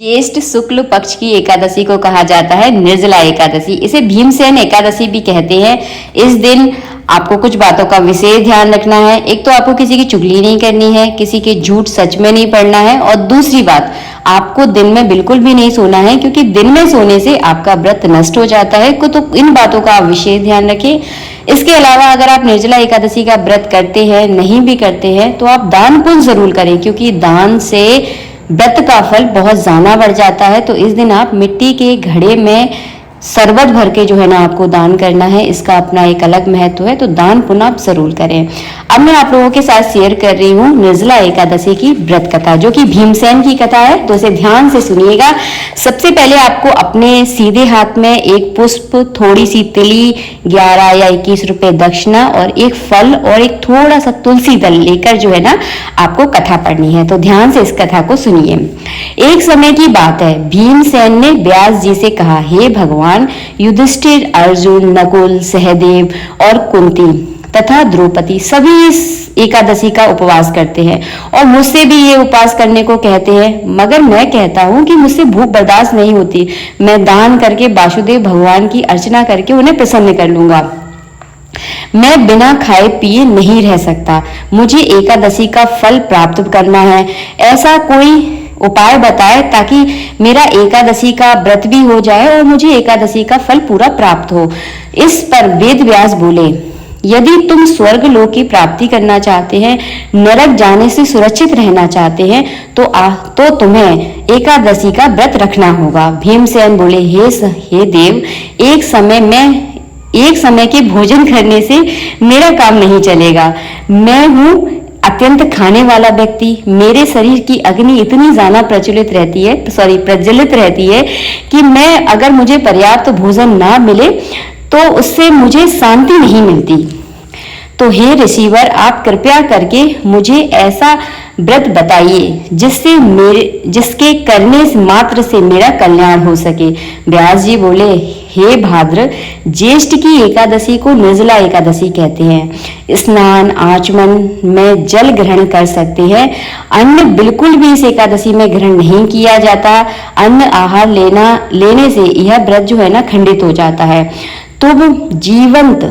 ज्येष्ठ शुक्ल पक्ष की एकादशी को कहा जाता है निर्जला एकादशी। इसे भीमसेन एकादशी भी कहते हैं। इस दिन आपको कुछ बातों का विशेष ध्यान रखना है। एक तो आपको किसी की चुगली नहीं करनी है, किसी के झूठ सच में नहीं पढ़ना है, और दूसरी बात, आपको दिन में बिल्कुल भी नहीं सोना है, क्योंकि दिन में सोने से आपका व्रत नष्ट हो जाता है। तो इन बातों का आप विशेष ध्यान रखें। इसके अलावा अगर आप निर्जला एकादशी का व्रत करते हैं, नहीं भी करते हैं, तो आप दान पुण्य जरूर करें, क्योंकि दान से व्रत का फल बहुत ज्यादा बढ़ जाता है। तो इस दिन आप मिट्टी के घड़े में शरबत भर के जो है ना आपको दान करना है। इसका अपना एक अलग महत्व है, तो दान पुण्य आप जरूर करें। अब मैं आप लोगों के साथ शेयर कर रही हूँ निर्जला एकादशी की व्रत कथा, जो कि भीमसेन की कथा है, तो इसे ध्यान से सुनिएगा। सबसे पहले आपको अपने सीधे हाथ में एक पुष्प, थोड़ी सी तिली, 11 या 21 रुपए दक्षिणा और एक फल और एक थोड़ा सा तुलसी दल लेकर जो है ना आपको कथा पढ़नी है। तो ध्यान से इस कथा को सुनिए। एक समय की बात है, भीमसेन ने व्यास जी से कहा, हे भगवान, युधिष्ठिर, अर्जुन, नकुल, सहदेव और कुंती तथा द्रौपदी सभी इस एकादशी का उपवास करते हैं और मुझसे भी ये उपवास करने को कहते हैं, मगर मैं कहता हूँ कि मुझसे भूख बर्दाश्त नहीं होती। मैं दान करके वासुदेव भगवान की अर्चना करके उन्हें प्रसन्न कर लूंगा। मैं बिना खाए पिए नहीं रह सकता। मुझे एकादशी का फल प्राप्त करना है। ऐसा कोई उपाय बताए ताकि मेरा एकादशी का व्रत भी हो जाए और मुझे एकादशी का फल पूरा प्राप्त हो। इस पर वेद व्यास बोले, यदि तुम स्वर्ग लोक की प्राप्ति करना चाहते हैं, नरक जाने से सुरक्षित रहना चाहते हैं, तो तुम्हें एकादशी का व्रत रखना होगा। भीमसेन बोले, हे देव, एक समय के भोजन करने से मेरा काम नहीं चलेगा। मैं हूँ अत्यंत खाने वाला व्यक्ति। मेरे शरीर की अग्नि इतनी ज्यादा प्रज्वलित रहती है कि मैं अगर मुझे पर्याप्त भोजन ना मिले तो उससे मुझे शांति नहीं मिलती। तो हे ऋषिवर, आप कृपया करके मुझे ऐसा व्रत बताइए जिसके करने से मात्र से मेरा कल्याण हो सके। व्यास जी बोले, हे भाद्र, ज्येष्ठ की एकादशी को निर्जला एकादशी कहते हैं। स्नान आचमन में जल ग्रहण कर सकते हैं। अन्न बिल्कुल भी इस एकादशी में ग्रहण नहीं किया जाता। अन्न आहार लेने से यह व्रत जो है ना खंडित हो जाता है। तुम जीवंत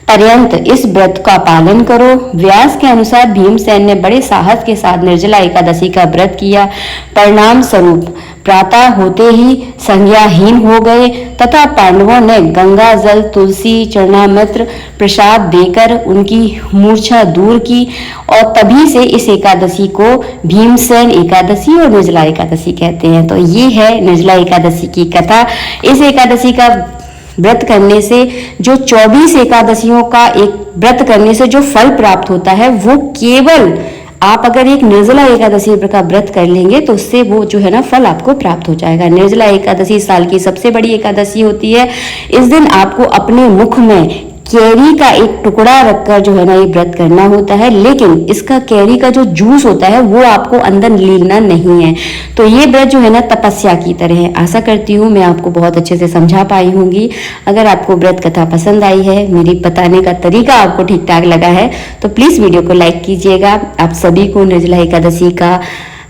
पर्यंत इस व्रत का पालन करो। व्यास के अनुसार भीमसेन ने बड़े साहस के साथ निर्जला एकादशी का व्रत किया। परिणाम स्वरूप प्रातः होते ही संज्ञाहीन हो गए तथा पांडवों ने गंगा जल, तुलसी, चरणामृत प्रसाद देकर उनकी मूर्छा दूर की और तभी से इस एकादशी को भीमसेन एकादशी और निर्जला एकादशी कहते हैं। तो ये है निर्जला एकादशी की कथा। इस एकादशी का व्रत करने से जो 24 एकादशियों का एक व्रत करने से जो फल प्राप्त होता है, वो केवल आप अगर एक निर्जला एकादशी का व्रत कर लेंगे तो उससे वो जो है ना फल आपको प्राप्त हो जाएगा। निर्जला एकादशी साल की सबसे बड़ी एकादशी होती है। इस दिन आपको अपने मुख में कैरी का एक टुकड़ा रखकर जो है ना ये व्रत करना होता है, लेकिन इसका कैरी का जो जूस होता है वो आपको अंदर लीलना नहीं है। तो ये व्रत जो है ना तपस्या की तरह है। आशा करती हूँ मैं आपको बहुत अच्छे से समझा पाई होंगी। अगर आपको व्रत कथा पसंद आई है, मेरी बताने का तरीका आपको ठीक ठाक लगा है, तो प्लीज वीडियो को लाइक कीजिएगा। आप सभी को निर्जला एकादशी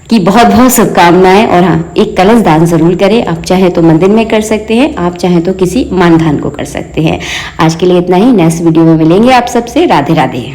की बहुत बहुत शुभकामनाएं। और हाँ, एक कलश दान जरूर करें। आप चाहे तो मंदिर में कर सकते हैं, आप चाहे तो किसी मानधान को कर सकते हैं। आज के लिए इतना ही। नेक्स्ट वीडियो में मिलेंगे आप सबसे। राधे राधे।